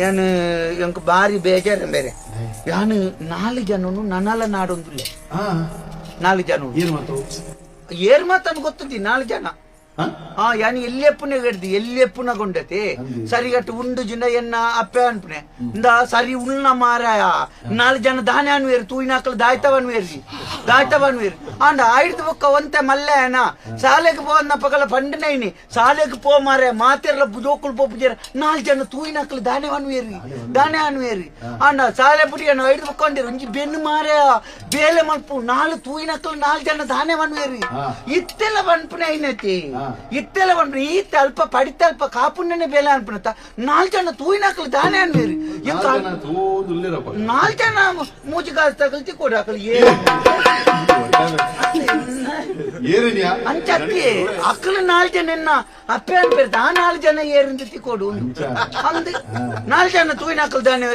ಯಾನು ಎಂಕ್ ಬಾರಿ ಬೇಜಾರ ಬೇರೆ ಯಾನು 4 ಜನನು ನನ್ನಲ್ಲ ನಾಡೊಂದಿಲ್ಲ 4 ಜನ ಏರ್ ಮಾತನ್ನು ಗೊತ್ತದಿ 4 ಜನ ಯಾನಿ ಎಲ್ಲಿಯಪ್ಪನೆ ಗಡ್ದಿ ಎಲ್ಲಿಯಪ್ಪನ ಗೊಂಡತೆ ಸರಿಗಟ್ಟು ಉಂಡು ಜಿನ ಎನ್ನ ಅಪ್ಪೆ ಅನ್ಪನೆ ಇಂದ ಸರಿ ಉಳ್ನ ಮಾರಾಯ 4 ಜನ ದಾನೆ ಅನ್ವೇರು ತೂಯಿನಾಕಲು ದಾಯ್ತವನ್ವೇರು ಅಂಡ ಆಯ್ದು ಬೊಕ್ಕ ಒಂತೆ ಮಲ್ಲೆನ ಶಾಲೆಗೆ ಪೋನ್ನ ಪಗಲ ಪಂಡನೈನಿ ಶಾಲೆಗೆ ಪೋ ಮಾರ ಮಾತೆರ್ಲ ಬುಜೋಕುಲು ಪೋಪುಜರ 4 ಜನ ತೂಯಿನಾಕಲು ದಾನೆ ಅನ್ವೇರಿ ಅಂಡ ಶಾಲೆ ಪುಡಿಯನ್ನು ಐದು ಬೊಕ್ಕೊಂಡಿರು ಒಂಜಿ ಬೆನ್ನು ಮಾರಾಯ ಬೇಲೆ ಮಲ್ಪು 4 ತೂಯಿನಾಕಲು 4 ಜನ ದಾನೆ ಅನ್ವೇರಿ ಇತ್ತೆಲ್ಲ ಬನ್ಪನೆ ಐನತಿ ಇತ್ತೆಲ್ಲ ಬಂದ್ರೆ ಈತ ಅಲ್ಪ ಪಡಿತಲ್ಪ ಕಾಪುಣ್ಣನೆ ಬೇಲೆ ಅನ್ಪಣತ 4 ಜನ ತೂಯಿನಾಕಲು ದಾನೆ ಅನ್ವೇರಿ 4 ಜನ ಮೂಜಿಗಾಸ್ ತಗಲ್ತಿ ಕೊಡಾಕಲು ಅಂಚತ್ತಿ ಅಕ್ಕಲು 4 ಜನ ಅಪ್ಪೆ ಅನ್ಪೇರ್ತ ಆ 4 ಜನ ಏರಿಂದ ಕೊಡು ಅಂದ್ 4 ಜನ ತೂಯಿನಾಕಲು ದಾನೆ